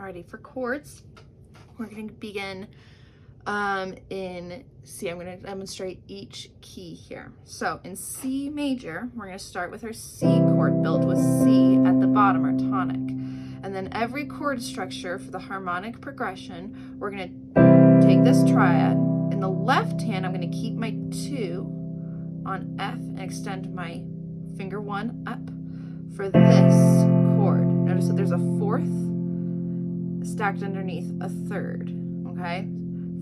Alrighty, for chords, we're going to begin in C. I'm going to demonstrate each key here. So in C major, we're going to start with our C chord built with C at the bottom, our tonic. And then every chord structure for the harmonic progression, we're going to take this triad. In the left hand, I'm going to keep my 2 on F and extend my finger 1 up for this chord. Notice that there's a 4th stacked underneath a 3rd, okay?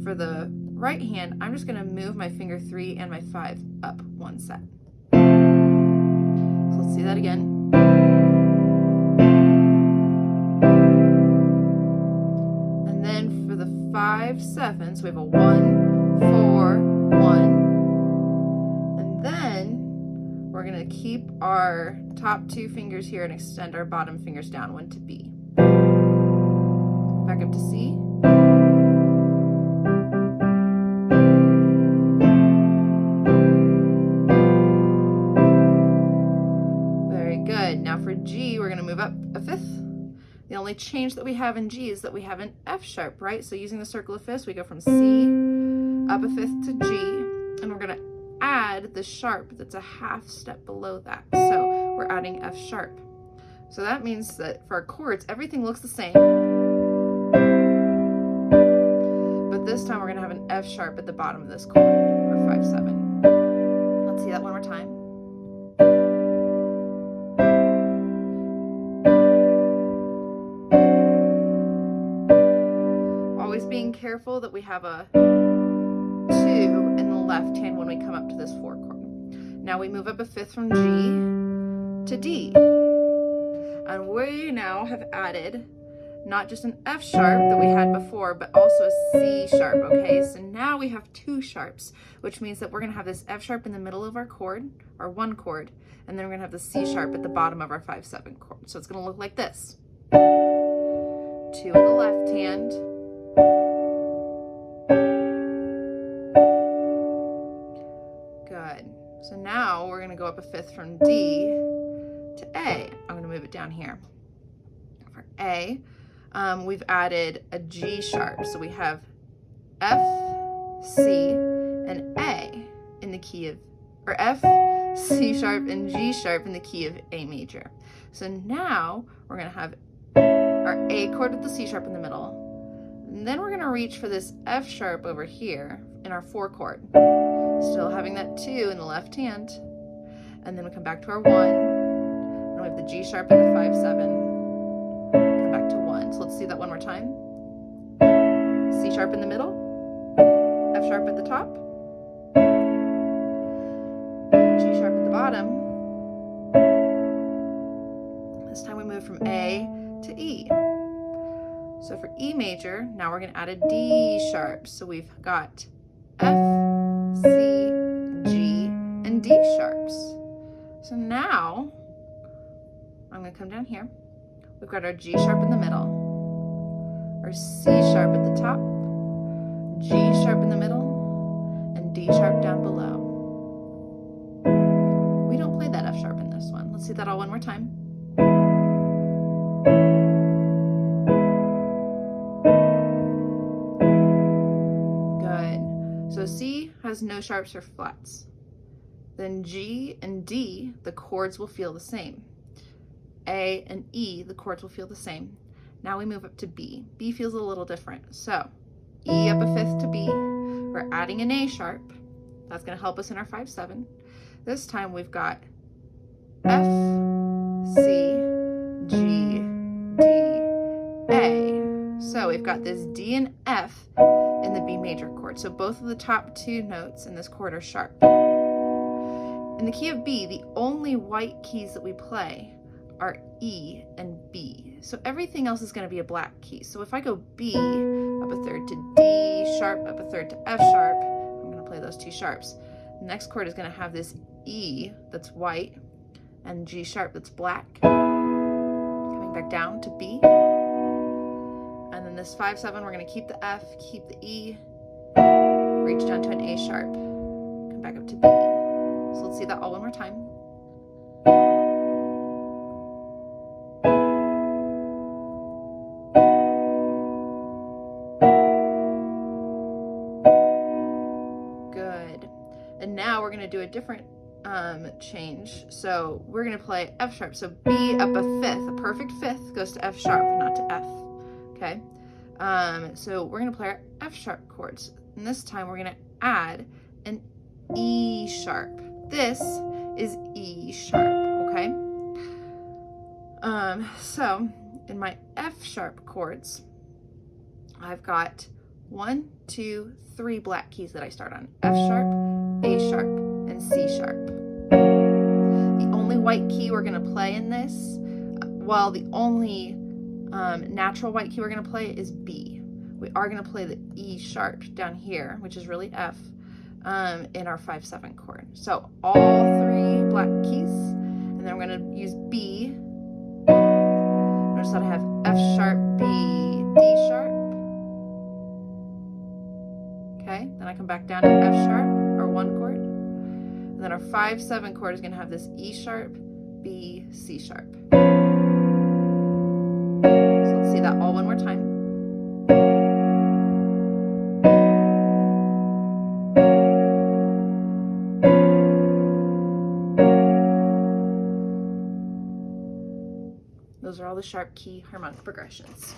For the right hand, I'm just gonna move my finger 3 and my 5 up 1 set. So let's see that again. And then for the 5, 7, so we have a 1, 4, 1. And then we're gonna keep our top 2 fingers here and extend our bottom fingers down 1 to B. Back up to C. Very good. Now for G, we're going to move up a 5th. The only change that we have in G is that we have an F sharp, right? So using the circle of 5ths, we go from C up a 5th to G, and we're going to add the sharp that's a half step below that. So we're adding F sharp. So that means that for our chords, everything looks the same. This time we're going to have an F sharp at the bottom of this chord, or 5, 7. Let's see that one more time. Always being careful that we have a 2 in the left hand when we come up to this 4 chord. Now we move up a 5th from G to D. And we now have added not just an F sharp that we had before, but also a C sharp, okay? So now we have 2 sharps, which means that we're gonna have this F sharp in the middle of our chord, our 1 chord, and then we're gonna have the C sharp at the bottom of our 5, 7 chord. So it's gonna look like this. 2 in the left hand. Good. So now we're gonna go up a 5th from D to A. I'm gonna move it down here. For A, we've added a G sharp. So we have F, C, and A in the key of, or F, C sharp, and G sharp in the key of A major. So now we're gonna have our A chord with the C sharp in the middle. And then we're gonna reach for this F sharp over here in our 4 chord. Still having that 2 in the left hand. And then we come back to our 1. And we have the G sharp and the 5, 7. So let's see that one more time. C sharp in the middle, F sharp at the top, G sharp at the bottom. This time we move from A to E. So for E major, now we're going to add a D sharp. So we've got F, C, G, and D sharps. So now I'm going to come down here. We've got our G sharp in the middle, our C sharp at the top, G sharp in the middle, and D sharp down below. We don't play that F sharp in this one. Let's see that all one more time. Good. So C has no sharps or flats. Then G and D, the chords will feel the same. A and E, the chords will feel the same. Now we move up to B. B feels a little different. So E up a 5th to B. We're adding an A sharp. That's going to help us in our 5, 7. This time we've got F, C, G, D, A. So we've got this D and F in the B major chord. So both of the top 2 notes in this chord are sharp. In the key of B, the only white keys that we play are E and B. So everything else is going to be a black key. So if I go B up a 3rd to D sharp, up a 3rd to F sharp, I'm going to play those 2 sharps. The next chord is going to have this E that's white and G sharp that's black. Coming back down to B. And then this 5, 7, we're going to keep the F, keep the E, reach down to an A sharp, come back up to B. So let's see that all one more time. now we're going to do a different change. So we're going to play F sharp. So B up a fifth, a perfect fifth goes to F sharp, not to F. Okay. So we're going to play our F sharp chords. And this time we're going to add an E sharp. This is E sharp. Okay. So in my F sharp chords, I've got 1, 2, 3 black keys that I start on: F sharp, A sharp, and C sharp. The only white key we're going to play in this, well, the only natural white key we're going to play is B. We are going to play the E sharp down here, which is really F, in our 5/7 chord. So all 3 black keys, and then we're going to use B. Notice that I have F sharp, B, D sharp. Okay, then I come back down to F sharp, our 1 chord. And then our 5/7 chord is going to have this E sharp, B, C sharp. So let's see that all one more time. Those are all the sharp key harmonic progressions.